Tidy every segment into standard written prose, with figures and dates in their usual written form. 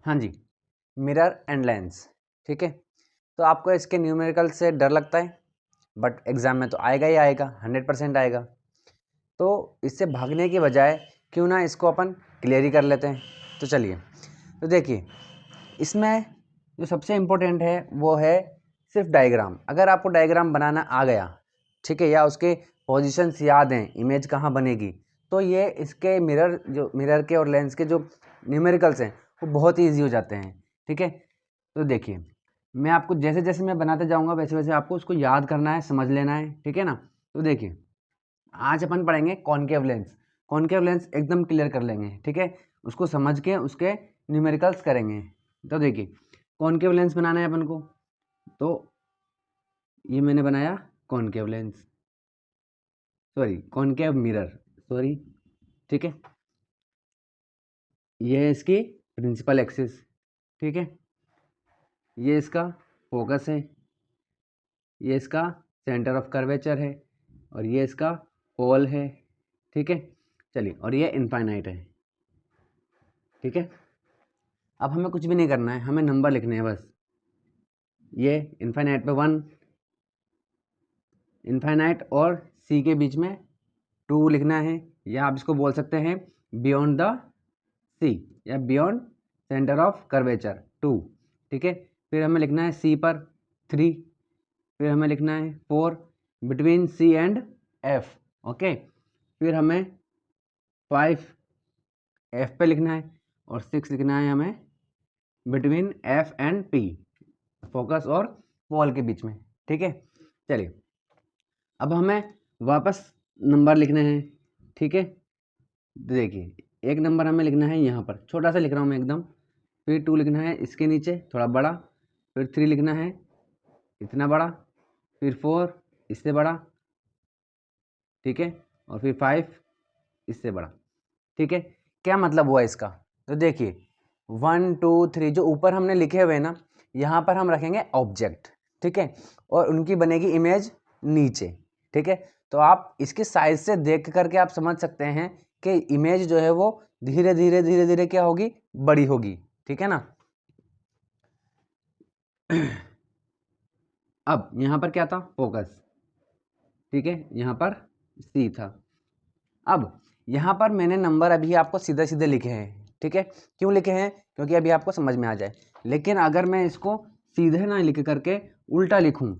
हाँ जी, mirror and lens. ठीक है, तो आपको इसके न्यूमेरिकल से डर लगता है, बट एग्ज़ाम में तो आएगा ही आएगा, 100% आएगा। तो इससे भागने की बजाय क्यों ना इसको अपन क्लियर ही कर लेते हैं। तो चलिए, तो देखिए, इसमें जो सबसे इम्पोर्टेंट है वो है सिर्फ डायग्राम। अगर आपको डायग्राम बनाना आ गया, ठीक है, या उसके पोजीशंस याद हैं, इमेज कहाँ बनेगी, तो ये इसके मिरर के और लेंस के जो न्यूमेरिकल्स हैं वो बहुत ही ईजी हो जाते हैं। ठीक है, तो देखिए, मैं आपको जैसे जैसे मैं बनाते जाऊँगा वैसे वैसे आपको उसको याद करना है, समझ लेना है। ठीक है ना। तो देखिए, आज अपन पढ़ेंगे कॉनकेव लेंस। कॉनकेव लेंस एकदम क्लियर कर लेंगे। ठीक है, उसको समझ के उसके न्यूमेरिकल्स करेंगे। तो देखिए, कॉनकेव लेंस बनाना है अपन को, तो ये मैंने बनाया concave lens, sorry concave mirror, sorry. ठीक है, ये है इसकी प्रिंसिपल एक्सिस। ठीक है, ये इसका फोकस है, ये इसका सेंटर ऑफ कर्वेचर है, और ये इसका पोल है। ठीक है, चलिए, और ये इनफाइनाइट है। ठीक है, अब हमें कुछ भी नहीं करना है, हमें नंबर लिखने हैं बस। ये इनफाइनाइट पे 1, इनफाइनाइट और सी के बीच में 2 लिखना है, या आप इसको बोल सकते हैं बियॉन्ड द सी, या बियॉन्ड सेंटर ऑफ कर्वेचर 2। ठीक है, फिर हमें लिखना है सी पर 3, फिर हमें लिखना है 4 between C and F. Okay, फिर हमें 5 एफ पे लिखना है, और 6 लिखना है हमें between F and P, focus और पोल के बीच में। ठीक है, चलिए, अब हमें वापस नंबर लिखने हैं। ठीक है, देखिए, एक नंबर हमें लिखना है यहाँ पर, छोटा सा लिख रहा हूँ मैं एकदम, फिर 2 लिखना है इसके नीचे थोड़ा बड़ा, फिर 3 लिखना है इतना बड़ा, फिर 4 इससे बड़ा, ठीक है, और फिर 5 इससे बड़ा। ठीक है, क्या मतलब हुआ इसका? तो देखिए, 1 2 3 जो ऊपर हमने लिखे हुए ना, यहाँ पर हम रखेंगे ऑब्जेक्ट। ठीक है, और उनकी बनेगी इमेज नीचे। ठीक है, तो आप इसके साइज से देख करके आप समझ सकते हैं कि इमेज जो है वो धीरे धीरे धीरे धीरे क्या होगी, बड़ी होगी। ठीक है ना। अब यहाँ पर क्या था, फोकस। ठीक है, यहाँ पर सी था। अब यहाँ पर मैंने नंबर अभी आपको सीधे सीधे लिखे हैं। ठीक है, क्यों लिखे हैं? क्योंकि अभी आपको समझ में आ जाए। लेकिन अगर मैं इसको सीधे ना लिख करके उल्टा लिखूं,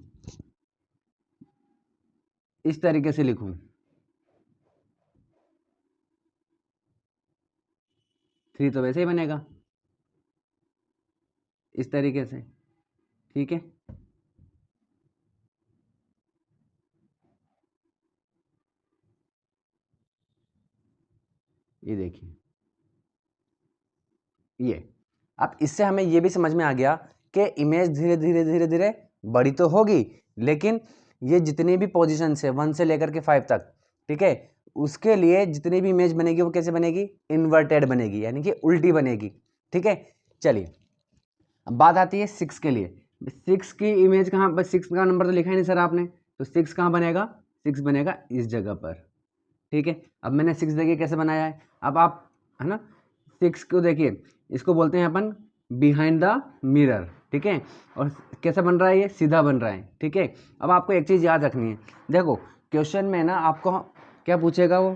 इस तरीके से लिखूं, 3 तो वैसे ही बनेगा इस तरीके से। ठीक है, ये देखिए, ये अब इससे हमें ये भी समझ में आ गया कि इमेज धीरे धीरे धीरे धीरे बड़ी तो होगी, लेकिन ये जितनी भी पोजीशन है 1 से लेकर के 5 तक, ठीक है, उसके लिए जितनी भी इमेज बनेगी वो कैसे बनेगी, इन्वर्टेड बनेगी, यानी कि उल्टी बनेगी। ठीक है, चलिए, अब बात आती है 6 के लिए। 6 की इमेज कहाँ पर, 6 का नंबर तो लिखा ही नहीं सर आपने, तो 6 कहाँ बनेगा, 6 बनेगा इस जगह पर। ठीक है, अब मैंने 6 देखिए कैसे बनाया है, अब आप, है ना, 6 को देखिए, इसको बोलते हैं अपन बिहाइंड द मिरर। ठीक है, और कैसा बन रहा है, ये सीधा बन रहा है। ठीक है, अब आपको एक चीज़ याद रखनी है, देखो क्वेश्चन में ना आपको क्या पूछेगा वो,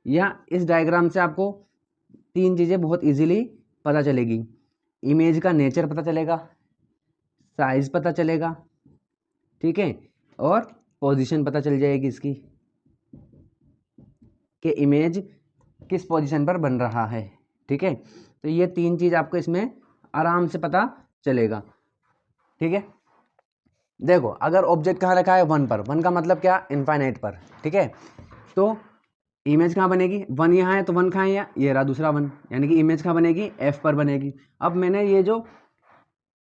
या इस डायग्राम से आपको 3 चीज़ें बहुत इजीली पता चलेगी। इमेज का नेचर पता चलेगा, साइज पता चलेगा, ठीक है, और पोजीशन पता चल जाएगी इसकी, कि इमेज किस पोजीशन पर बन रहा है। ठीक है, तो ये 3 चीज़ आपको इसमें आराम से पता चलेगा। ठीक है, देखो अगर ऑब्जेक्ट कहाँ रखा है, 1 पर, 1 का मतलब क्या, इनफाइनाइट पर। ठीक है, तो इमेज कहाँ बनेगी, 1 यहाँ है तो 1 कहाँ है, ये रहा दूसरा 1, यानी कि इमेज कहाँ बनेगी, एफ पर बनेगी। अब मैंने ये जो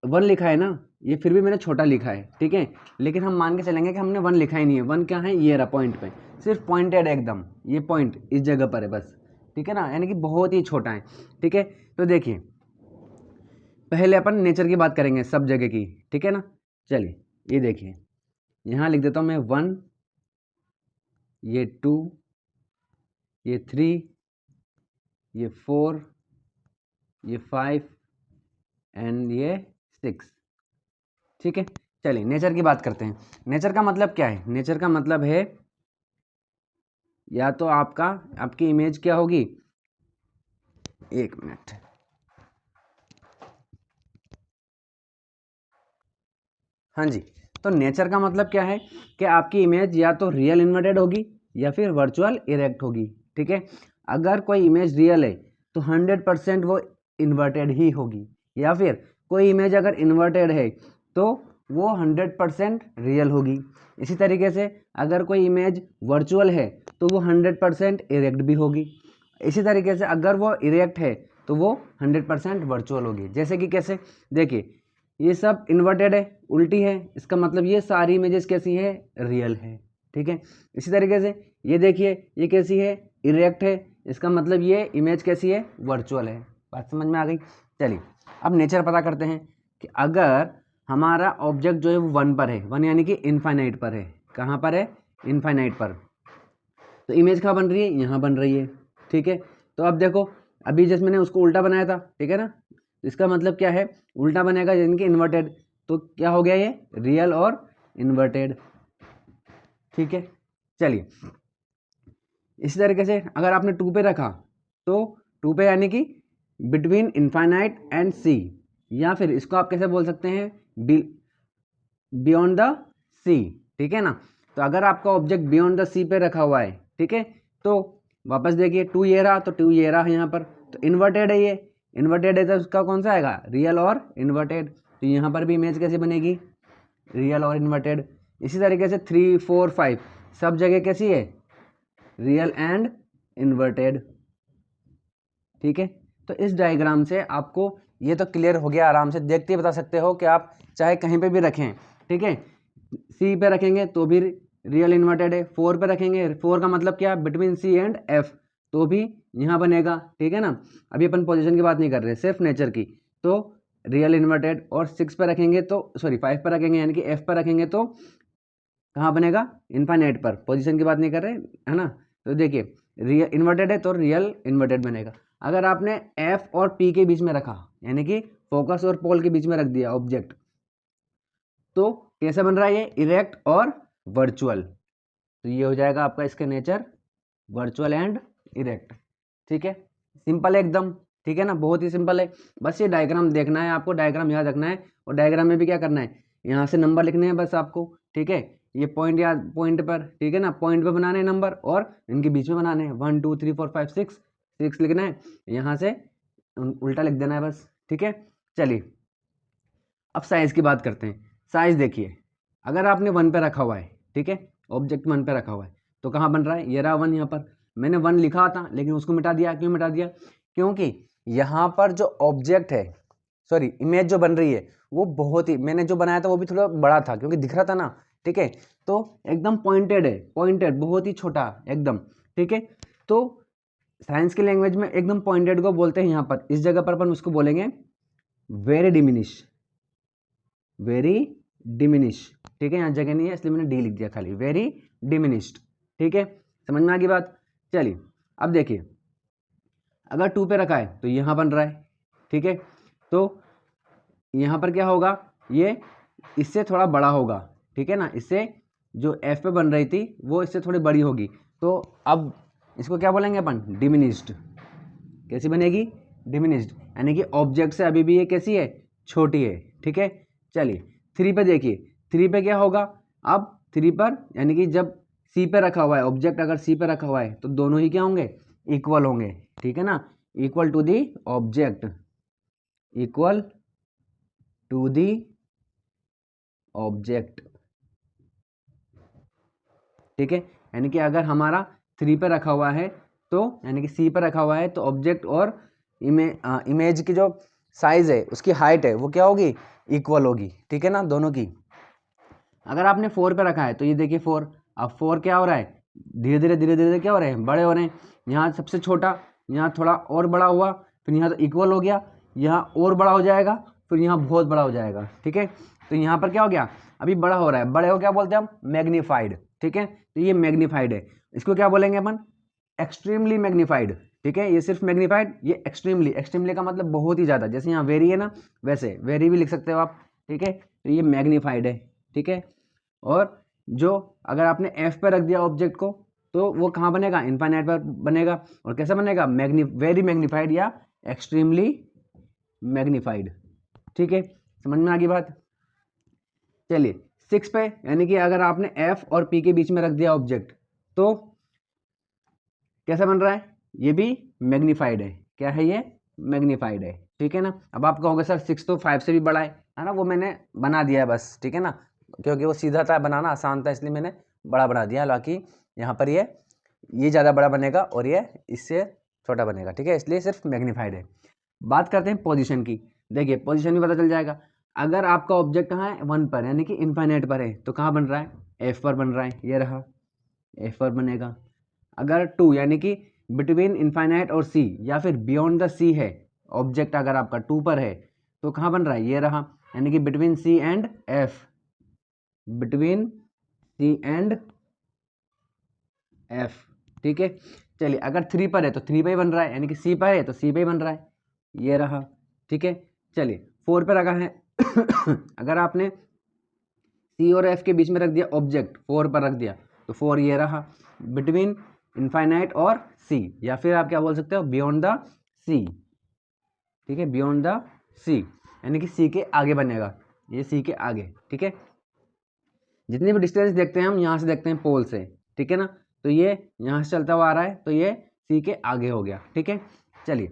1 लिखा है ना, ये फिर भी मैंने छोटा लिखा है। ठीक है, लेकिन हम मान के चलेंगे कि हमने 1 लिखा ही नहीं है। 1 क्या है, ये रहा पॉइंट पे, सिर्फ पॉइंटेड है एकदम, ये पॉइंट इस जगह पर है बस। ठीक है ना, यानी कि बहुत ही छोटा है। ठीक है, तो देखिए, पहले अपन नेचर की बात करेंगे सब जगह की। ठीक है ना, चलिए, ये देखिए, यहाँ लिख देता हूँ मैं 1, ये 2, ये 3, ये 4, ये 5, एंड ये 6। ठीक है, चलिए नेचर की बात करते हैं। नेचर का मतलब क्या है? नेचर का मतलब है या तो आपकी इमेज क्या होगी, एक मिनट, हाँ जी, तो नेचर का मतलब क्या है कि आपकी इमेज या तो रियल इन्वर्टेड होगी या फिर वर्चुअल इरेक्ट होगी। ठीक है, अगर कोई इमेज रियल है तो 100% वो इन्वर्टेड ही होगी, या फिर कोई इमेज अगर इन्वर्टेड है तो वो 100% रियल होगी। इसी तरीके से अगर कोई इमेज वर्चुअल है तो वो 100% इरेक्ट भी होगी। इसी तरीके से अगर वो इरेक्ट है तो वो 100% वर्चुअल होगी। जैसे कि कैसे, देखिए ये सब इन्वर्टेड है, उल्टी है, इसका मतलब ये सारी इमेजेस कैसी है, रियल है। ठीक है, इसी तरीके से ये देखिए ये कैसी है, इरेक्ट है, इसका मतलब ये इमेज कैसी है, वर्चुअल है। बात समझ में आ गई। चलिए अब नेचर पता करते हैं कि अगर हमारा ऑब्जेक्ट जो है वो 1 पर है, 1 यानी कि इनफाइनाइट पर है। कहाँ पर है, इनफाइनाइट पर, तो इमेज कहाँ बन रही है, यहाँ बन रही है। ठीक है, तो अब देखो अभी जैसे मैंने उसको उल्टा बनाया था, ठीक है ना, इसका मतलब क्या है, उल्टा बनेगा यानी कि इन्वर्टेड, तो क्या हो गया ये, रियल और इन्वर्टेड। ठीक है, चलिए इसी तरीके से अगर आपने 2 पे रखा तो 2 पे यानी कि बिटवीन इनफाइनाइट एंड सी, या फिर इसको आप कैसे बोल सकते हैं, बियॉन्ड द सी। ठीक है ना, तो अगर आपका ऑब्जेक्ट बियॉन्ड द सी पे रखा हुआ है, ठीक है, तो वापस देखिए 2 ये रहा तो 2 ये रहा यहाँ पर, तो इन्वर्टेड है, ये इन्वर्टेड है तो उसका कौन सा आएगा, रियल और इन्वर्टेड। तो यहाँ पर भी इमेज कैसे बनेगी, रियल और इन्वर्टेड। इसी तरीके से 3 4 5 सब जगह कैसी है, रियल एंड इन्वर्टेड। ठीक है, तो इस डायग्राम से आपको ये तो क्लियर हो गया, आराम से देखते ही बता सकते हो कि आप चाहे कहीं पे भी रखें। ठीक है, सी पे रखेंगे तो भी रियल इन्वर्टेड है, 4 पे रखेंगे, 4 का मतलब क्या, बिटवीन सी एंड एफ, तो भी यहाँ बनेगा। ठीक है ना, अभी अपन पोजीशन की बात नहीं कर रहे, सिर्फ नेचर की, तो रियल इन्वर्टेड। और 6 पे रखेंगे तो सॉरी 5 पे रखेंगे यानी कि एफ पर रखेंगे तो कहाँ बनेगा, इनफाइनाइट पर, पोजीशन की बात नहीं कर रहे, है ना। तो देखिए रियल इन्वर्टेड है तो रियल इन्वर्टेड बनेगा। अगर आपने एफ और पी के बीच में रखा, यानी कि फोकस और पोल के बीच में रख दिया ऑब्जेक्ट, तो कैसे बन रहा है ये, इरेक्ट और वर्चुअल। तो ये हो जाएगा आपका इसका नेचर, वर्चुअल एंड इरेक्ट। ठीक है, सिंपल है एकदम। ठीक है ना, बहुत ही सिंपल है, बस ये डायग्राम देखना है आपको, डायग्राम याद रखना है, और डायग्राम में भी क्या करना है, यहाँ से नंबर लिखने हैं बस आपको। ठीक है, ये पॉइंट या पॉइंट पर, ठीक है ना, पॉइंट पे बनाने हैं नंबर और इनके बीच में बनाने हैं, 1 2 3 4 5 6 6 लिखना है, यहाँ से उल्टा लिख देना है बस। ठीक है, चलिए अब साइज की बात करते हैं। साइज देखिए, अगर आपने 1 पे रखा हुआ है, ठीक है, ऑब्जेक्ट 1 पे रखा हुआ है, तो कहाँ बन रहा है, ये रहा 1, यहाँ पर मैंने 1 लिखा था लेकिन उसको मिटा दिया। क्यों मिटा दिया, क्योंकि यहाँ पर जो ऑब्जेक्ट है, सॉरी इमेज जो बन रही है, वो बहुत ही, मैंने जो बनाया था वो भी थोड़ा बड़ा था क्योंकि दिख रहा था ना। ठीक है, तो एकदम पॉइंटेड है, पॉइंटेड बहुत ही छोटा एकदम। ठीक है, तो साइंस की लैंग्वेज में एकदम पॉइंटेड को बोलते हैं, यहाँ पर इस जगह पर अपन उसको बोलेंगे वेरी डिमिनिश, वेरी डिमिनिश। ठीक है, यहाँ जगह नहीं है इसलिए मैंने डी लिख दिया खाली, वेरी डिमिनिश्ड। ठीक है, समझ में आ गई बात। चलिए अब देखिए, अगर 2 पे रखा है तो यहाँ बन रहा है। ठीक है, तो यहाँ पर क्या होगा, ये इससे थोड़ा बड़ा होगा। ठीक है ना, इससे जो एफ पे बन रही थी वो इससे थोड़ी बड़ी होगी, तो अब इसको क्या बोलेंगे अपन, डिमिनिश्ड। कैसी बनेगी, डिमिनिश्ड, यानी कि ऑब्जेक्ट से अभी भी ये कैसी है, छोटी है। ठीक है, चलिए 3 पे देखिए, 3 पे क्या होगा, अब 3 पर यानी कि जब सी पे रखा हुआ है ऑब्जेक्ट, अगर सी पे रखा हुआ है तो दोनों ही क्या होंगे, इक्वल होंगे। ठीक है ना, equal to the object, equal to the object. ठीक है, यानी कि अगर हमारा 3 पे रखा हुआ है तो यानी कि सी पे रखा हुआ है तो ऑब्जेक्ट और इमेज की जो साइज है, उसकी हाइट है, वो क्या होगी, इक्वल होगी। ठीक है ना, दोनों की। अगर आपने 4 पे रखा है तो ये देखिए 4, अब 4 क्या हो रहा है, धीरे धीरे क्या हो रहे हैं, बड़े हो रहे हैं। यहाँ सबसे छोटा, यहाँ थोड़ा और बड़ा हुआ, फिर यहाँ तो इक्वल हो गया, यहाँ और बड़ा हो जाएगा, फिर यहाँ बहुत बड़ा हो जाएगा। ठीक है, तो यहाँ पर क्या हो गया, अभी बड़ा हो रहा है, बड़े हो क्या बोलते हैं हम, मैग्नीफाइड। ठीक है, तो ये मैग्नीफाइड है, इसको क्या बोलेंगे अपन, एक्सट्रीमली मैग्नीफाइड। ठीक है, ये सिर्फ मैग्नीफाइड, ये एक्सट्रीमली, एक्सट्रीमली का मतलब बहुत ही ज़्यादा, जैसे यहाँ वेरी है ना, वैसे वेरी भी लिख सकते हो आप, ठीक है, तो ये मैग्नीफाइड है, ठीक है। और जो अगर आपने एफ पर रख दिया ऑब्जेक्ट को, तो वो कहाँ बनेगा, इनफाइनाइट पर बनेगा। और कैसे बनेगा, वेरी मैग्नीफाइड या एक्सट्रीमली मैग्नीफाइड, ठीक है, समझ में आ गई बात। चलिए 6 पे, यानी कि अगर आपने एफ और पी के बीच में रख दिया ऑब्जेक्ट, तो कैसा बन रहा है, ये भी मैग्नीफाइड है, क्या है ये, मैग्नीफाइड है, ठीक है ना। अब आप कहोगे सर 6 तो 5 से भी बड़ा है ना, वो मैंने बना दिया है बस, ठीक है ना, क्योंकि वो सीधा था, बनाना आसान था, इसलिए मैंने बड़ा बना दिया, हालांकि यहाँ पर ये ज़्यादा बड़ा बनेगा और ये इससे छोटा बनेगा, ठीक है, इसलिए सिर्फ मैग्नीफाइड है। बात करते हैं पोजीशन की। देखिए पोजीशन भी पता चल जाएगा। अगर आपका ऑब्जेक्ट कहाँ है, 1 पर, यानी कि इनफाइनाइट पर है, तो कहाँ बन रहा है, एफ पर बन रहा है, ये रहा, एफ पर बनेगा। अगर 2 यानी कि बिटवीन इनफाइनाइट और सी, या फिर बियॉन्ड द सी है ऑब्जेक्ट, अगर आपका 2 पर है, तो कहाँ बन रहा है, ये रहा, यानी कि between C and F, between C and F, ठीक है। चलिए अगर 3 पर है तो 3 पे ही बन रहा है, यानी कि सी पर है तो सी पे ही बन रहा है, ये रहा, ठीक है। चलिए 4 पर रखा है अगर आपने सी और एफ के बीच में रख दिया ऑब्जेक्ट, 4 पर रख दिया, तो 4 ये रहा, बिटवीन इनफाइनाइट और सी, या फिर आप क्या बोल सकते हो, बियॉन्ड द सी, ठीक है, बियॉन्ड द सी, यानी कि सी के आगे बनेगा, ये सी के आगे, ठीक है। जितनी भी डिस्टेंस देखते हैं हम यहाँ से देखते हैं पोल से, ठीक है ना, तो ये यहाँ से चलता हुआ आ रहा है, तो ये सी के आगे हो गया, ठीक है। चलिए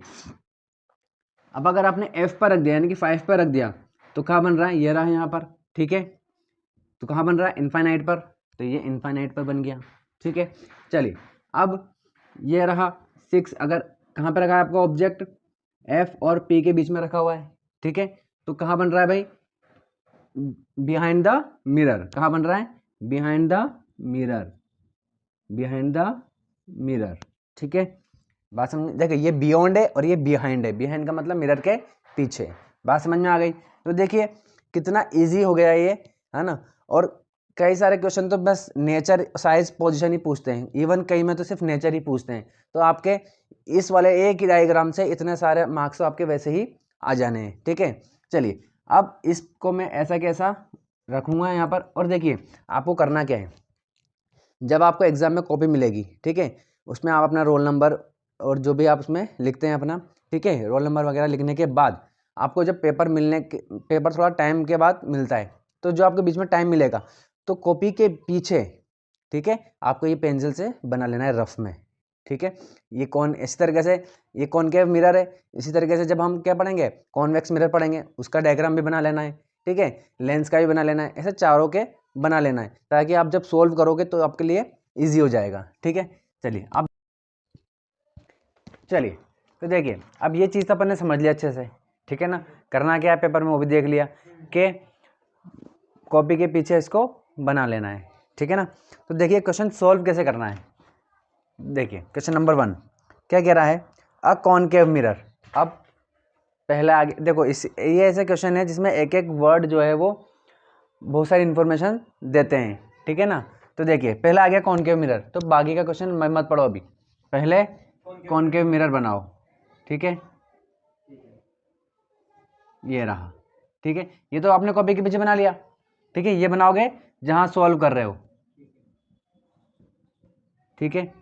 अब अगर आपने एफ पर रख दिया, यानी कि 5 पर रख दिया, तो कहाँ बन रहा है, ये रहा यहाँ पर, ठीक है, तो कहाँ बन रहा है, इनफाइनाइट पर, तो ये इनफाइनाइट पर बन गया, ठीक है। चलिए अब ये रहा 6, अगर कहाँ पर रखा है आपका ऑब्जेक्ट, एफ और पी के बीच में रखा हुआ है, ठीक है, तो कहाँ बन रहा है भाई, बिहाइंड द मिरर, कहाँ बन रहा है, behind the mirror, behind the mirror, ठीक है। बात समझ, देखिए ये बियॉन्ड है और ये बिहाइंड है, बिहाइंड का मतलब मिरर के पीछे, बात समझ में आ गई। तो देखिए कितना इजी हो गया ये, है ना। और कई सारे क्वेश्चन तो बस नेचर, साइज, पोजीशन ही पूछते हैं, इवन कई में तो सिर्फ नेचर ही पूछते हैं, तो आपके इस वाले एक ही डायग्राम से इतने सारे मार्क्स आपके वैसे ही आ जाने हैं, ठीक है। चलिए अब इसको मैं ऐसा कैसा रखूँगा यहाँ पर, और देखिए आपको करना क्या है, जब आपको एग्ज़ाम में कॉपी मिलेगी, ठीक है, उसमें आप अपना रोल नंबर और जो भी आप उसमें लिखते हैं अपना, ठीक है, रोल नंबर वगैरह लिखने के बाद आपको जब पेपर थोड़ा टाइम के बाद मिलता है, तो जो आपके बीच में टाइम मिलेगा, तो कॉपी के पीछे, ठीक है, आपको ये पेंसिल से बना लेना है रफ में, ठीक है। ये कौन, इस तरीके से ये कॉनकेव मिरर है, इसी तरीके से जब हम क्या पढ़ेंगे, कॉन्वेक्स मिरर पढ़ेंगे, उसका डायग्राम भी बना लेना है, ठीक है, लेंस का भी बना लेना है, ऐसे चारों के बना लेना है, ताकि आप जब सोल्व करोगे तो आपके लिए ईजी हो जाएगा, ठीक है। चलिए तो देखिए अब ये चीज़ तो अपन ने समझ लिया अच्छे से, ठीक है ना। करना क्या है, पेपर में वो भी देख लिया कि कॉपी के पीछे इसको बना लेना है, ठीक है ना। तो देखिए क्वेश्चन सॉल्व कैसे करना है। देखिए क्वेश्चन नंबर 1 क्या कह रहा है, अ कॉनकेव मिरर। अब पहले आगे देखो, ये ऐसे क्वेश्चन है जिसमें एक एक वर्ड जो है वो बहुत सारी इन्फॉर्मेशन देते हैं, ठीक है ना। तो देखिए पहला आ गया कॉनकेव मिरर, तो बाकी का क्वेश्चन मत पढ़ो अभी, पहले कॉनकेव मिरर बनाओ, ठीक है, ये रहा, ठीक है। ये तो आपने कॉपी के पीछे बना लिया, ठीक है, ये बनाओगे जहां सॉल्व कर रहे हो, ठीक है।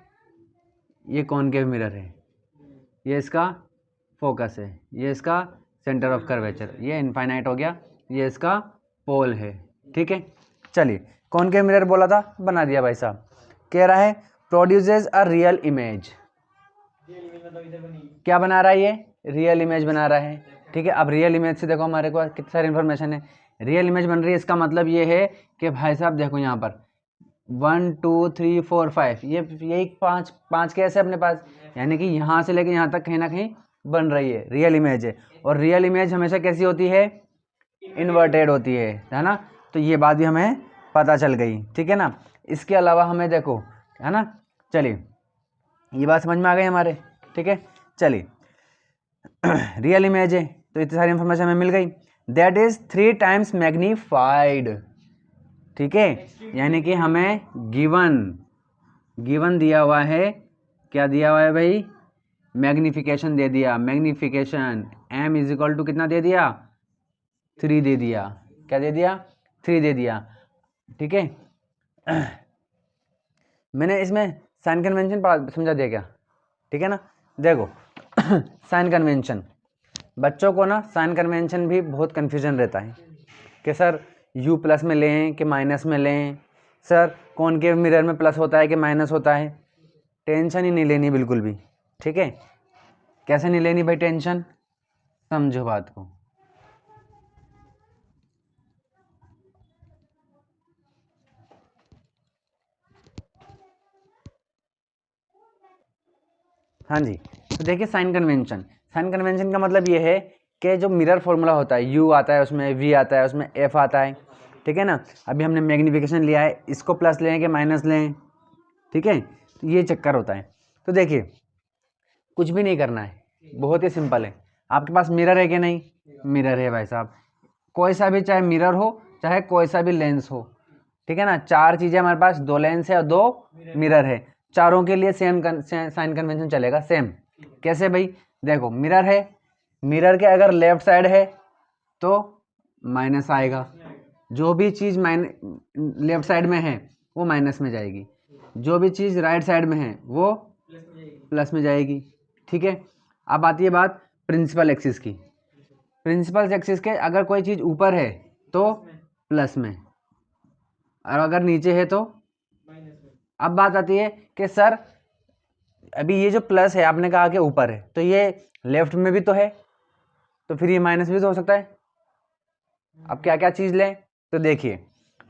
ये कॉनकेव मिरर है, ये इसका फोकस है, ये इसका सेंटर ऑफ कर्वेचर, ये इनफाइनाइट हो गया, ये इसका पोल है, ठीक है। चलिए कॉनकेव मिरर बोला था, बना दिया भाई साहब। कह रहा है प्रोड्यूसेस अ रियल इमेज, क्या बना रहा है ये, रियल इमेज बना रहा है, ठीक है। अब रियल इमेज से देखो हमारे पास कितनी सारी इन्फॉर्मेशन है, रियल इमेज बन रही है, इसका मतलब ये है कि भाई साहब देखो यहाँ पर 1 2 3 4 5, ये यही पाँच केस है अपने पास, यानी कि यहाँ से लेके यहाँ तक कहीं ना कहीं बन रही है, रियल इमेज है। और रियल इमेज हमेशा कैसी होती है, इन्वर्टेड होती है ना। तो ये बात भी हमें पता चल गई, ठीक है ना। इसके अलावा हमें देखो, है ना, चलिए ये बात समझ में आ गई हमारे, ठीक है। चलिए रियल इमेज है तो इतनी सारी इन्फॉर्मेशन हमें मिल गई, दैट इज 3 टाइम्स मैग्नीफाइड, ठीक है, यानी कि हमें गिवन दिया हुआ है, क्या दिया हुआ है भाई, मैग्निफिकेशन दे दिया, magnification m is equal to कितना दे दिया, 3 दे दिया, क्या दे दिया, 3 दे दिया, ठीक है। मैंने इसमें साइन कन्वेंशन समझा दिया क्या, ठीक है ना। देखो साइन कन्वेंशन, बच्चों को ना साइन कन्वेंशन भी बहुत कन्फ्यूजन रहता है कि सर u प्लस में लें कि माइनस में लें, सर कॉनकेव मिरर में प्लस होता है कि माइनस होता है। टेंशन ही नहीं लेनी बिल्कुल भी, ठीक है। कैसे नहीं लेनी भाई टेंशन, समझो बात को। हाँ जी, तो देखिए साइन कन्वेंशन, साइन कन्वेंशन का मतलब ये है कि जो मिरर फॉर्मूला होता है, u आता है उसमें, v आता है उसमें, f आता है, ठीक है ना। अभी हमने मैग्निफिकेशन लिया है, इसको प्लस लें कि माइनस लें, ठीक है, तो ये चक्कर होता है। तो देखिए कुछ भी नहीं करना है, बहुत ही सिंपल है। आपके पास मिरर है कि नहीं, मिरर है भाई साहब, कोई सा भी, चाहे मिरर हो चाहे कोई सा भी लेंस हो, ठीक है ना। 4 चीज़ें हमारे पास, 2 लेंस है और 2 मिरर है, चारों के लिए सेम साइन कन्वेंशन चलेगा, सेम। कैसे भाई, देखो मिरर है, मिरर के अगर लेफ्ट साइड है तो माइनस आएगा, जो भी चीज़ लेफ्ट साइड में है वो माइनस में जाएगी, जो भी चीज़ राइट साइड में है वो प्लस में जाएगी, ठीक है। अब आती है बात प्रिंसिपल एक्सिस की, प्रिंसिपल एक्सिस के अगर कोई चीज़ ऊपर है तो प्लस में, और अगर नीचे है तो माइनस में। अब बात आती है कि सर अभी ये जो प्लस है आपने कहा कि ऊपर है, तो ये लेफ्ट में भी तो है, तो फिर ये माइनस भी तो हो सकता है। अब क्या क्या चीज़ लें, तो देखिए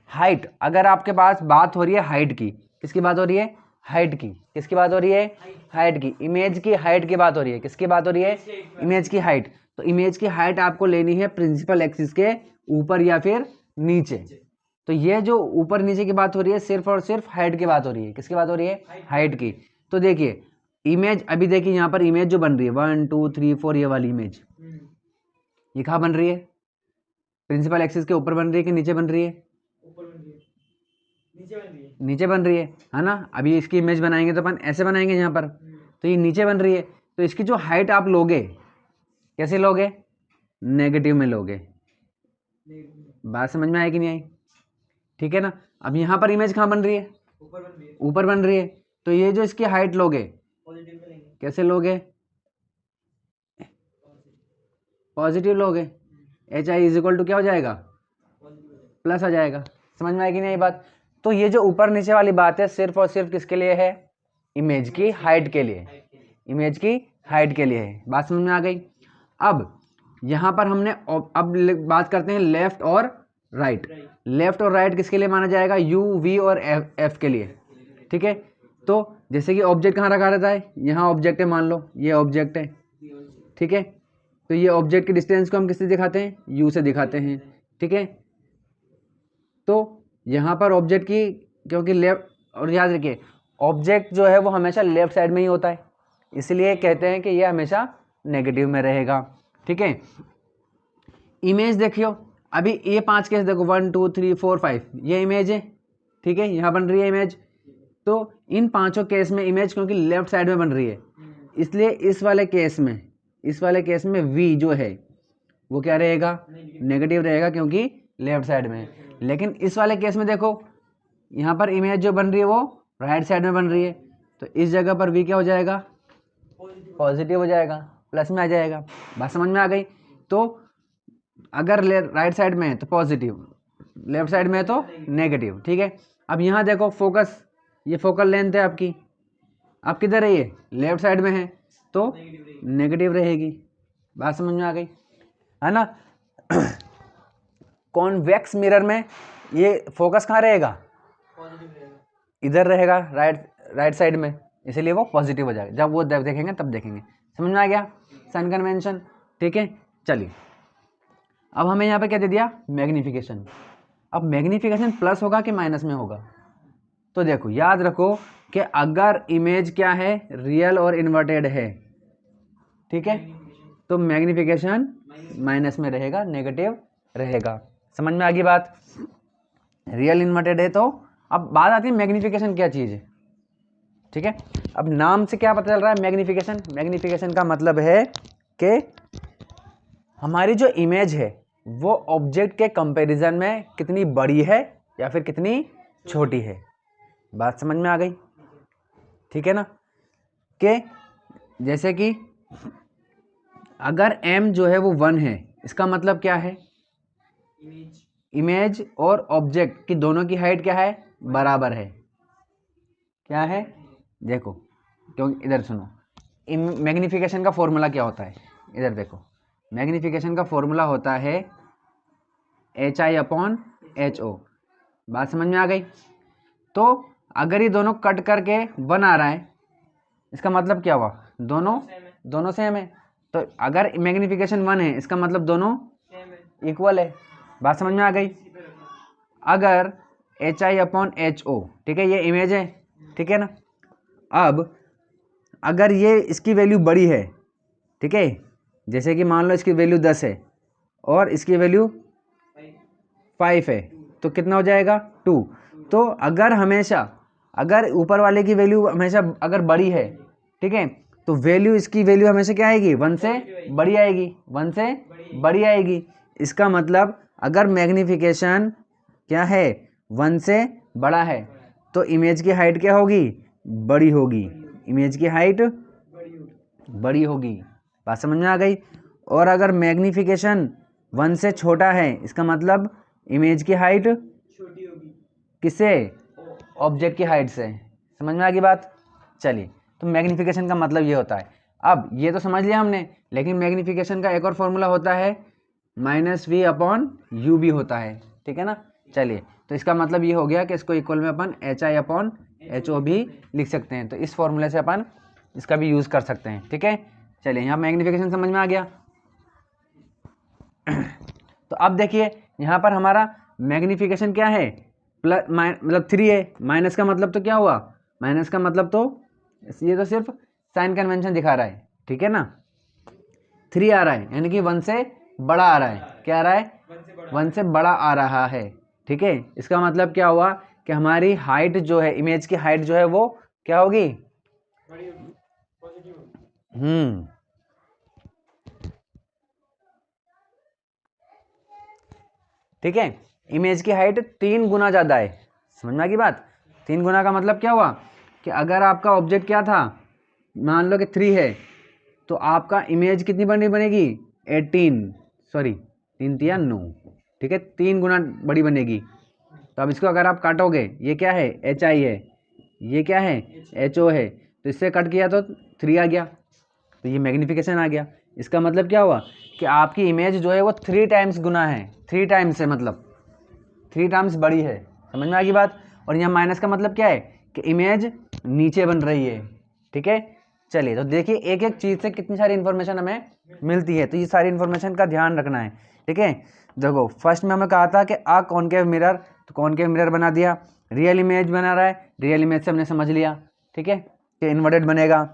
हाइट, अगर आपके पास बात हो रही है हाइट की, किसकी बात हो रही है, हाइट की, किसकी बात हो रही है, हाइट की, इमेज की हाइट की बात हो रही है, किसकी बात हो रही है, इमेज की हाइट। तो इमेज की हाइट आपको लेनी है प्रिंसिपल एक्सिस के ऊपर या फिर नीचे। तो ये जो ऊपर नीचे की बात हो रही है सिर्फ और सिर्फ हाइट की बात हो रही है, किसकी बात हो रही है, हाइट की। तो देखिए इमेज, अभी देखिए यहाँ पर इमेज जो बन रही है 1 2 3 4, ये वाली इमेज, ये कहाँ बन रही है, प्रिंसिपल एक्सिस के ऊपर बन रही है कि नीचे बन रही है, ऊपर बन रही है, नीचे बन रही है, नीचे बन रही है ना। अभी इसकी इमेज बनाएंगे तो अपन ऐसे बनाएंगे यहाँ पर, तो ये नीचे बन रही है, तो इसकी जो हाइट आप लोगे, कैसे लोगे, नेगेटिव में लोगे। बात समझ में आई कि नहीं आई, ठीक है ना। अब यहाँ पर इमेज कहाँ बन रही है, ऊपर बन रही है, ऊपर बन रही है, तो ये जो इसकी हाइट लोगे पॉजिटिव में लेंगे, कैसे लोगे, पॉजिटिव लोगे। H I is equal to क्या हो जाएगा, प्लस आ जाएगा। समझ में आएगी नहीं ये बात। तो ये जो ऊपर नीचे वाली बात है सिर्फ और सिर्फ किसके लिए है, इमेज की हाइट के लिए, इमेज की हाइट के लिए है। बात समझ में आ गई। अब यहाँ पर हमने अब बात करते हैं लेफ्ट और राइट। लेफ्ट और राइट किसके लिए माना जाएगा, यू वी और एफ के लिए, ठीक है। तो जैसे कि ऑब्जेक्ट कहाँ रखा रहता है, यहाँ ऑब्जेक्ट है, मान लो ये ऑब्जेक्ट है, ठीक है। तो ये ऑब्जेक्ट की डिस्टेंस को हम किससे दिखाते हैं, यू से दिखाते हैं, ठीक है। तो यहाँ पर ऑब्जेक्ट की, क्योंकि लेफ्ट, और याद रखिए ऑब्जेक्ट जो है वो हमेशा लेफ्ट साइड में ही होता है, इसलिए कहते हैं कि ये हमेशा नेगेटिव में रहेगा, ठीक है। इमेज देखियो, अभी ये 5 केस देखो 1 2 3 4 5, ये इमेज है, ठीक है, यहाँ बन रही है इमेज। तो इन 5 केस में इमेज क्योंकि लेफ्ट साइड में बन रही है, इसलिए इस वाले केस में वी जो है वो क्या रहेगा, नेगेटिव रहेगा, क्योंकि लेफ्ट साइड में है। लेकिन इस वाले केस में देखो यहाँ पर इमेज जो बन रही है वो राइट साइड में बन रही है, तो इस जगह पर वी क्या हो जाएगा, पॉजिटिव हो जाएगा, प्लस में आ जाएगा। बात समझ में आ गई। तो अगर राइट साइड में है तो पॉजिटिव, लेफ्ट साइड में है तो नेगेटिव, ठीक है। अब यहाँ देखो फोकस, ये फोकल लेंथ है आपकी, आप किधर है, ये लेफ्ट साइड में है तो नेगेटिव रहेगी। बात समझ में आ गई है ना। कॉन्वेक्स मिरर में ये फोकस कहाँ रहेगा, इधर रहेगा, राइट साइड में, इसलिए वो पॉजिटिव हो जाएगा। जब वो देखेंगे तब देखेंगे। समझ में आ गया साइन कन्वेंशन, ठीक है। चलिए अब हमें यहाँ पे क्या दे दिया, मैग्निफिकेशन। अब मैग्निफिकेशन प्लस होगा कि माइनस में होगा, तो देखो याद रखो कि अगर इमेज क्या है, रियल और इन्वर्टेड है, ठीक है, तो मैग्निफिकेशन माइनस में रहेगा, नेगेटिव रहेगा। समझ में आ गई बात। रियल इन्वर्टेड है तो अब बात आती है मैग्निफिकेशन क्या चीज़ है, ठीक है। अब नाम से क्या पता चल रहा है? मैग्नीफिकेशन। मैग्नीफिकेशन का मतलब है कि हमारी जो इमेज है वो ऑब्जेक्ट के कंपैरिजन में कितनी बड़ी है या फिर कितनी छोटी है। बात समझ में आ गई? ठीक है ना? कि जैसे कि अगर m जो है वो 1 है, इसका मतलब क्या है? इमेज और ऑब्जेक्ट की दोनों की हाइट क्या है? बराबर है। क्या है? देखो, क्योंकि इधर सुनो, मैग्नीफिकेशन का फॉर्मूला क्या होता है? इधर देखो, मैग्नीफिकेशन का फॉर्मूला होता है HI/HO। बात समझ में आ गई? तो अगर ये दोनों कट करके 1 आ रहा है, इसका मतलब क्या हुआ? दोनों सेम है। तो अगर मैग्नीफिकेशन 1 है, इसका मतलब दोनों इक्वल है। बात समझ में आ गई? अगर HI/HO, ठीक है, ये इमेज है, ठीक है ना? अब अगर ये इसकी वैल्यू बड़ी है, ठीक है, जैसे कि मान लो इसकी वैल्यू 10 है और इसकी वैल्यू 5 है, तो कितना हो जाएगा? 2। तो अगर ऊपर वाले की वैल्यू हमेशा अगर बड़ी है, ठीक है, तो वैल्यू इसकी वैल्यू हमेशा क्या आएगी? 1 से बड़ी आएगी। 1 से बड़ी आएगी। इसका मतलब अगर मैग्नीफिकेशन क्या है? 1 से बड़ा है, तो इमेज की हाइट क्या होगी? बड़ी होगी। इमेज की हाइट बड़ी होगी। बात समझ में आ गई? और अगर मैग्नीफिकेशन 1 से छोटा है, इसका मतलब इमेज की हाइट छोटी होगी। किससे? ऑब्जेक्ट की हाइट से। समझ में आ गई बात? चलिए, तो मैग्नीफिकेशन का मतलब ये होता है। अब ये तो समझ लिया हमने, लेकिन मैग्नीफिकेशन का एक और फॉर्मूला होता है -v/u भी होता है, ठीक है ना? चलिए, तो इसका मतलब ये हो गया कि इसको इक्वल में अपन HI/HO भी लिख सकते हैं। तो इस फॉर्मूले से अपन इसका भी यूज़ कर सकते हैं, ठीक है? चलिए, यहाँ मैग्नीफिकेशन समझ में आ गया। तो अब देखिए, यहाँ पर हमारा मैग्नीफिकेशन क्या है? प्लस मतलब 3 है। माइनस का मतलब तो क्या हुआ? माइनस का मतलब तो ये तो सिर्फ साइन कन्वेंशन दिखा रहा है, ठीक है ना? 3 आ रहा है, यानी कि 1 से बड़ा आ रहा है। क्या आ रहा है? 1 से बड़ा आ रहा है, ठीक है? इसका मतलब क्या हुआ कि हमारी हाइट जो है, इमेज की हाइट जो है वो क्या होगी? ठीक है, इमेज की हाइट 3 गुना ज़्यादा है। समझ में आ गई बात? 3 गुना का मतलब क्या हुआ कि अगर आपका ऑब्जेक्ट क्या था, मान लो कि 3 है, तो आपका इमेज कितनी बनेगी? 18, सॉरी 3 3 9, ठीक है, 3 गुना बड़ी बनेगी। तो अब इसको अगर आप काटोगे, ये क्या है? HI है, ये क्या है? HO है। तो इससे कट किया तो 3 आ गया, तो ये मैग्नीफिकेशन आ गया। इसका मतलब क्या हुआ कि आपकी इमेज जो है वो 3 टाइम्स गुना है। 3 टाइम्स है, मतलब 3 टाइम्स बड़ी है। समझ में आ गई बात? और यहाँ माइनस का मतलब क्या है कि इमेज नीचे बन रही है, ठीक है? चलिए, तो देखिए, एक एक चीज़ से कितनी सारी इन्फॉर्मेशन हमें मिलती है, तो ये सारी इन्फॉर्मेशन का ध्यान रखना है, ठीक है? देखो, फर्स्ट में हमें कहा था कि कॉनकेव मिरर, तो कॉनकेव मिरर बना दिया। रियल इमेज बना रहा है, रियल इमेज से हमने समझ लिया, ठीक है, कि इन्वर्टेड बनेगा।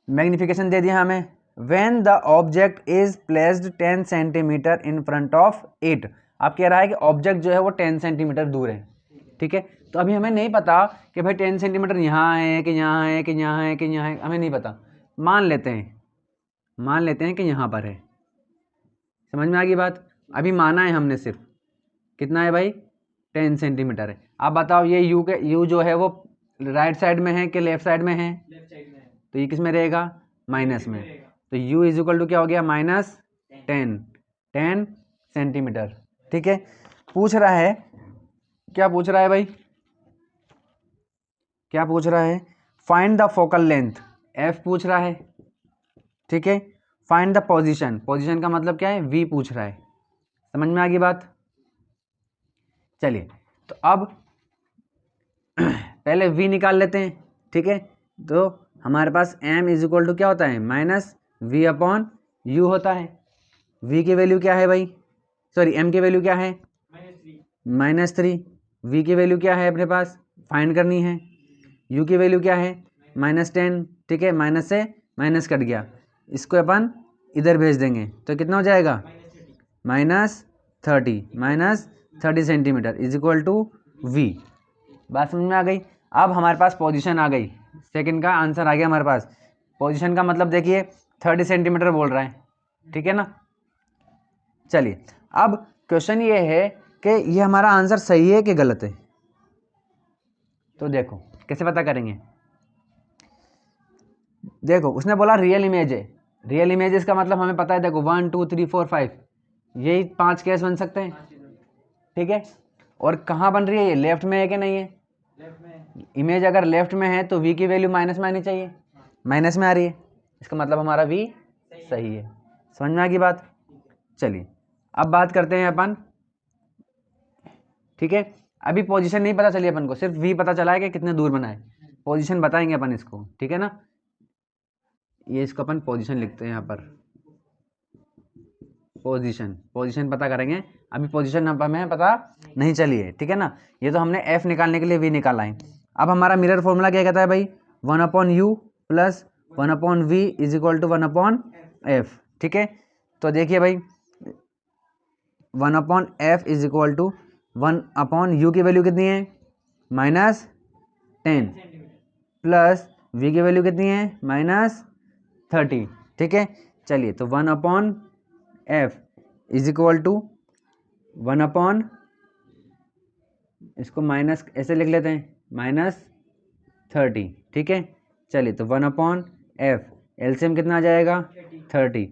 मैग्नीफिकेशन दे दिया हमें। When the object is placed 10 centimetre in front of it. आप कह रहा है कि ऑब्जेक्ट जो है वो 10 सेंटीमीटर दूर है, ठीक है? तो अभी हमें नहीं पता कि भाई 10 सेंटीमीटर यहाँ है कि यहाँ है कि यहाँ है कि यहाँ है, हमें नहीं पता। मान लेते हैं कि यहाँ पर है। समझ में आ गई बात? अभी माना है हमने सिर्फ, कितना है भाई? 10 सेंटीमीटर है। आप बताओ, ये यू जो है वो राइट साइड में है कि लेफ्ट साइड में है? लेफ्ट साइड में है। तो ये किस में रहेगा? माइनस में। तो u इज इक्वल टू क्या हो गया? -10 सेंटीमीटर, ठीक है? पूछ रहा है, क्या पूछ रहा है भाई? क्या पूछ रहा है? Find the focal length, f पूछ रहा है, ठीक है? फाइंड द पोजीशन, पोजीशन का मतलब क्या है? v पूछ रहा है। समझ में आ गई बात? चलिए, तो अब पहले v निकाल लेते हैं, ठीक है? तो हमारे पास m इज इक्वल टू क्या होता है? -v/u होता है। v की वैल्यू क्या है भाई? सॉरी, m की वैल्यू क्या है? -3। v की वैल्यू क्या है अपने पास? फाइंड करनी है। u की वैल्यू क्या है? -10, ठीक है? माइनस से माइनस कट गया, इसको अपन इधर भेज देंगे, तो कितना हो जाएगा? -30 centimetre is equal to v। बात समझ में आ गई? अब हमारे पास पोजीशन आ गई, सेकंड का आंसर आ गया हमारे पास। पोजीशन का मतलब देखिए 30 सेंटीमीटर बोल रहा है, ठीक है ना। चलिए अब क्वेश्चन ये है कि ये हमारा आंसर सही है कि गलत है। तो देखो कैसे पता करेंगे। देखो उसने बोला रियल इमेज है, रियल इमेज इसका मतलब हमें पता है, देखो 1 2 3 4 5 यही 5 केस बन सकते हैं, ठीक है। और कहाँ बन रही है ये, लेफ्ट में है कि नहीं है, इमेज अगर लेफ्ट में है तो v की वैल्यू माइनस में आनी चाहिए, माइनस में आ रही है, इसका मतलब हमारा v सही है। समझ में आ गई बात। चलिए अब बात करते हैं अपन, ठीक है। अभी पोजीशन नहीं पता चली अपन को, सिर्फ v पता चला है कि कितने दूर बना है, पोजीशन बताएंगे अपन इसको, ठीक है ना। ये इसको अपन पोजीशन लिखते हैं यहाँ पर, पोजीशन, पोजीशन पता करेंगे। अभी पोजीशन हमें पता नहीं चली है, ठीक है ना। ये तो हमने f निकालने के लिए v निकाला है। अब हमारा मिरर फॉर्मूला क्या कहता है भाई, 1/u plus 1/v is equal to 1/f, ठीक है। तो देखिए भाई 1/f is equal to 1/u की वैल्यू कितनी है, -10 प्लस v की वैल्यू कितनी है, -30, ठीक है। चलिए तो 1/f इज इक्वल टू 1/, इसको माइनस ऐसे लिख लेते हैं, -30, ठीक है। चलिए तो 1/f एलसीएम कितना आ जाएगा, 30,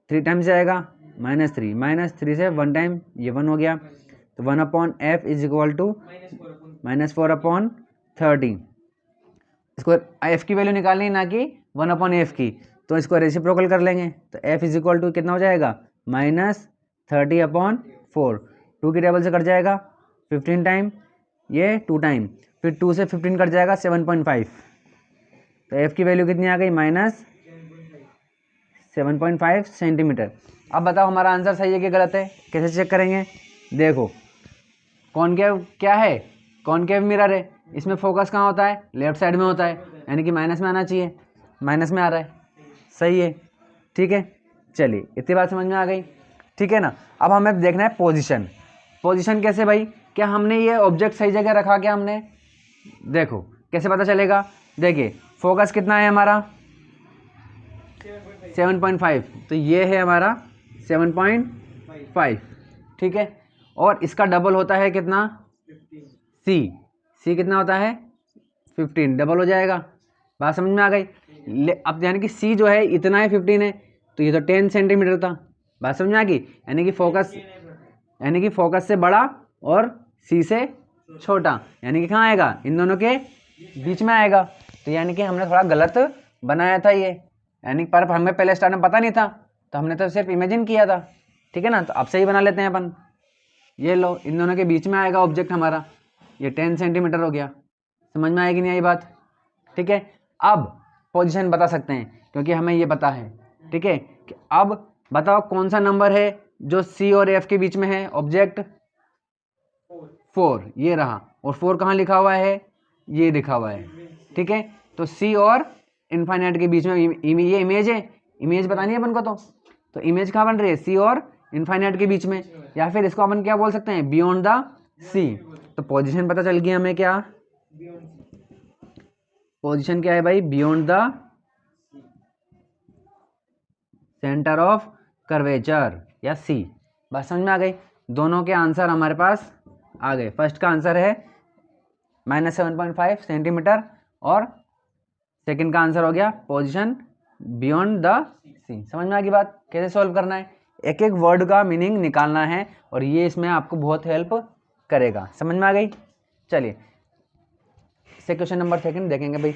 3 टाइम्स जाएगा -3, -3 से 1 टाइम ये 1 हो गया, तो 1/f इज इक्वल टू -4/30। इसको f की वैल्यू निकालनी ना कि 1/f की, तो इसको रेसिप्रोकल कर लेंगे, तो f इज इक्वल टू कितना हो जाएगा, -30/4, 2 की टेबल से कट जाएगा 15 टाइम, ये 2 टाइम, फिर 2 से 15 कट जाएगा 7.5, तो f की वैल्यू कितनी आ गई, -7.5 सेंटीमीटर। अब बताओ हमारा आंसर सही है कि गलत है, कैसे चेक करेंगे। देखो कॉनकेव क्या है, कॉनकेव मिरर है, इसमें फोकस कहाँ होता है, लेफ्ट साइड में होता है, यानी कि माइनस में आना चाहिए, माइनस में आ रहा है, सही है, ठीक है। चलिए इतनी बात समझ में आ गई, ठीक है ना। अब हमें देखना है पोजीशन, पोजीशन कैसे भाई, क्या हमने ये ऑब्जेक्ट सही जगह रखा, क्या हमने, देखो कैसे पता चलेगा। देखिए फोकस कितना है हमारा, 7.5, तो ये है हमारा 7.5, ठीक है। और इसका डबल होता है कितना, सी कितना होता है 15, डबल हो जाएगा, बात समझ में आ गई। अब यानी कि सी जो है इतना है 15 है, तो ये तो 10 सेंटीमीटर था, बात समझ में आ गई। यानी कि फोकस से बड़ा और सी से छोटा, यानी कि कहाँ आएगा, इन दोनों के बीच में आएगा। तो यानी कि हमने थोड़ा गलत बनाया था ये, यानी पर हमें पहले स्टार्ट में पता नहीं था, तो हमने तो सिर्फ इमेजिन किया था, ठीक है ना। तो अब सही बना लेते हैं अपन, ये लो इन दोनों के बीच में आएगा ऑब्जेक्ट हमारा, ये 10 सेंटीमीटर हो गया। समझ में आएगी नहीं आई बात, ठीक है। अब पोजीशन बता सकते हैं क्योंकि हमें ये पता है, ठीक है। कि अब बताओ कौन सा नंबर है जो सी और एफ के बीच में है, ऑब्जेक्ट 4, ये रहा, और 4 कहाँ लिखा हुआ है, ये लिखा हुआ है, ठीक है। तो सी और इनफाइनाइट के बीच में ये इमेज है, इमेज बतानी है अपन को, तो इमेज कहाँ बन रही है, सी और इनफाइनाइट के बीच में, या फिर इसको अपन क्या बोल सकते हैं, बियॉन्ड द सी। तो पोजीशन पता चल गई हमें, क्या पोजीशन क्या है भाई, beyond the centre of curvature या सी। बात समझ में आ गई, दोनों के आंसर हमारे पास आ गए। फर्स्ट का आंसर है -7.5 सेंटीमीटर, और सेकंड का आंसर हो गया पोजीशन बियॉन्ड द सी। समझ में आ गई बात, कैसे सॉल्व करना है, एक एक वर्ड का मीनिंग निकालना है, और ये इसमें आपको बहुत हेल्प करेगा। समझ में आ गई। चलिए से क्वेश्चन नंबर सेकंड देखेंगे भाई।